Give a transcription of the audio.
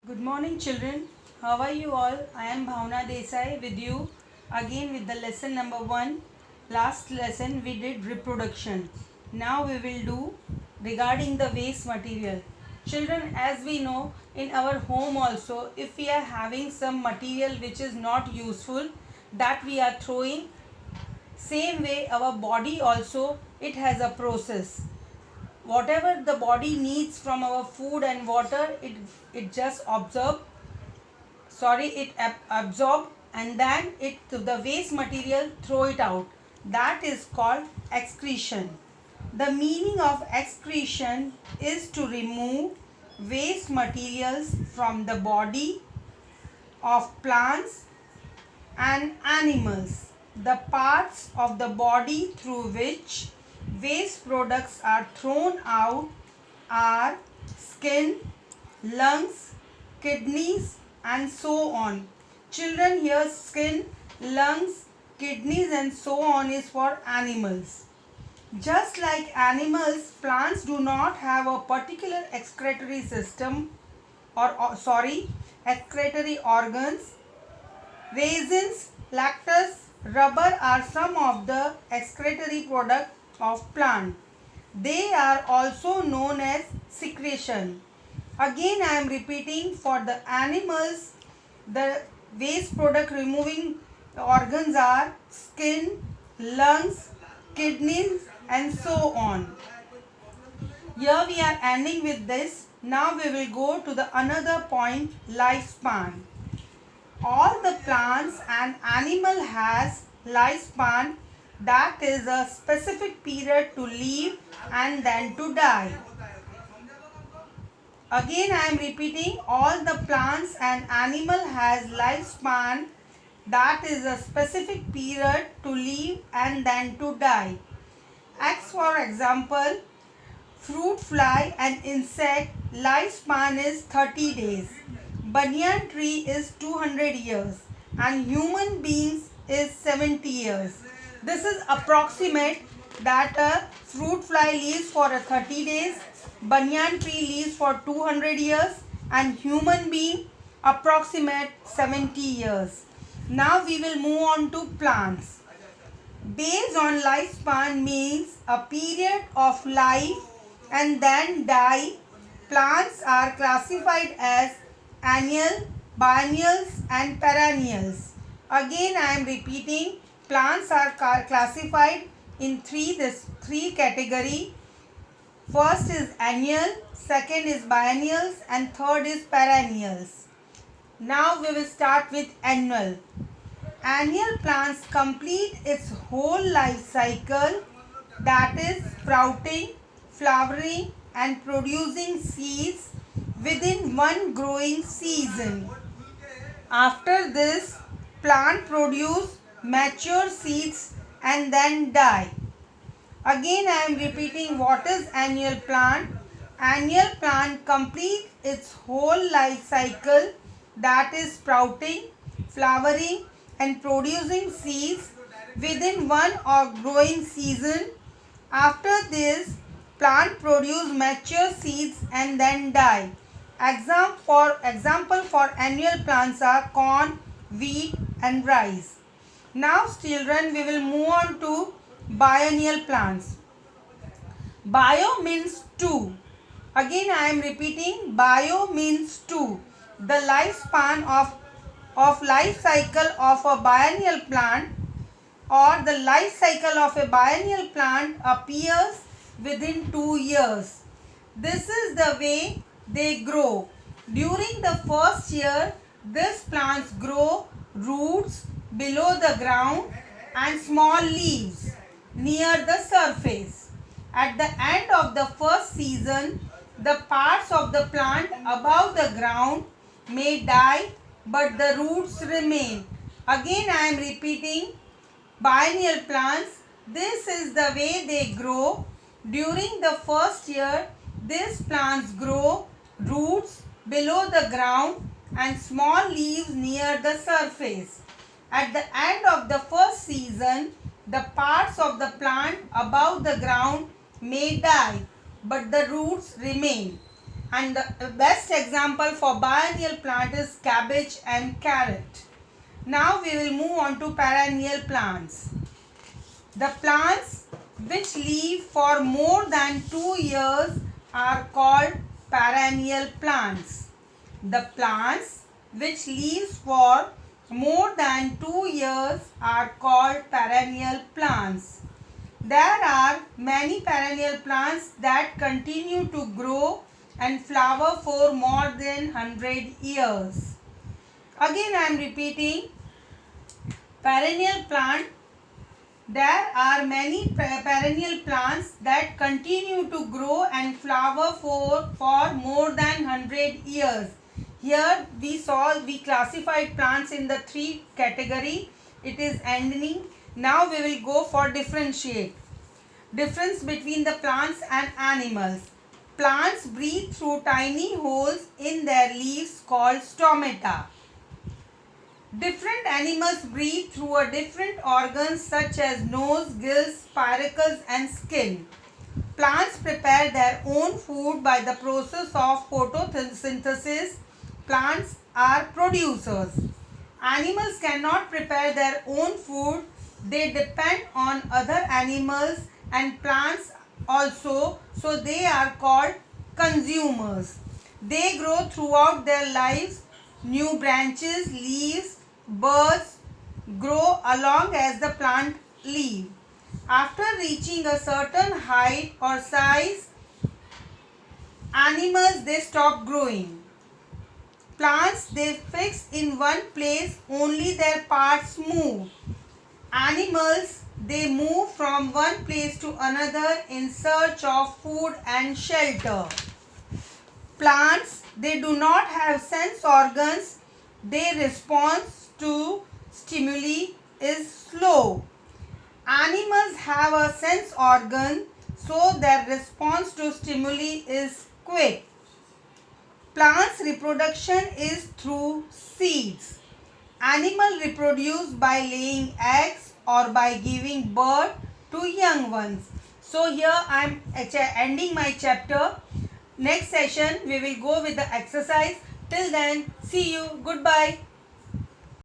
Good morning, children. How are you all? I am Bhavna Desai with you again with the lesson number 1. Last lesson we did reproduction. Now we will do regarding the waste material. Children, as we know, in our home also, if we are having some material which is not useful, that we are throwing, same way our body also, it has a process. Whatever the body needs from our food and water, it just absorb, and then it the waste material throw it out. That is called excretion. The meaning of excretion is to remove waste materials from the body of plants and animals. The parts of the body through which waste products are thrown out are skin, lungs, kidneys, and so on. Children, here skin, lungs, kidneys, and so on is for animals. Just like animals, plants do not have a particular excretory system excretory organs. Raisins, lactose, rubber are some of the excretory products of plant. They are also known as secretion. Again, I am repeating, for the animals, the waste product removing organs are skin, lungs, kidneys, and so on. Here we are ending with this. Now we will go to the another point, lifespan. All the plants and animal has lifespan, that is a specific period to live and then to die. Again I am repeating, all the plants and animal has lifespan, that is a specific period to live and then to die. As for example, fruit fly and insect lifespan is 30 days. Banyan tree is 200 years and human beings is 70 years. This is approximate that a fruit fly lives for 30 days, banyan tree lives for 200 years and human being approximate 70 years. Now we will move on to plants. Based on lifespan means a period of life and then die. Plants are classified as annual, biennials and perennials. Again I am repeating, plants are classified in three category. First is annual, second is biennials and third is perennials. Now we will start with annual. Annual plants complete its whole life cycle, that is sprouting, flowering and producing seeds within one growing season. After this, plant produce mature seeds and then die. Again I am repeating, what is annual plant? Annual plant complete its whole life cycle, that is sprouting, flowering and producing seeds within one or growing season. After this, plant produce mature seeds and then die. Example for annual plants are corn, wheat and rice. Now children, we will move on to biennial plants. Bio means two. Again I am repeating, bio means two. The lifespan of life cycle of a biennial plant, or the life cycle of a biennial plant appears within 2 years. This is the way they grow. During the first year, these plants grow roots below the ground and small leaves near the surface. At the end of the first season, the parts of the plant above the ground may die, but the roots remain. Again I am repeating, biennial plants, this is the way they grow. During the first year, these plants grow roots below the ground and small leaves near the surface. At the end of the first season, the parts of the plant above the ground may die, but the roots remain. And the best example for biennial plant is cabbage and carrot. Now we will move on to perennial plants. The plants which live for more than 2 years are called perennial plants. The plants which live for more than 2 years are called perennial plants. There are many perennial plants that continue to grow and flower for more than 100 years. Again I am repeating, perennial plant. There are many perennial plants that continue to grow and flower for more than 100 years. Here we classified plants in the 3 category. It is ending. Now we will go for differentiate. Difference between the plants and animals. Plants breathe through tiny holes in their leaves called stomata. Different animals breathe through a different organs such as nose, gills, spiracles and skin. Plants prepare their own food by the process of photosynthesis. Plants are producers. Animals cannot prepare their own food. They depend on other animals and plants also, so they are called consumers. They grow throughout their lives. New branches, leaves, buds grow along as the plant leaf. After reaching a certain height or size, animals they stop growing. Plants they fix in one place, only their parts move. Animals they move from one place to another in search of food and shelter. Plants they do not have sense organs. Their response to stimuli is slow. Animals have a sense organ, so their response to stimuli is quick. Plants reproduction is through seeds. Animals reproduce by laying eggs or by giving birth to young ones. So here I am ending my chapter. Next session we will go with the exercise. Till then, see you. Goodbye.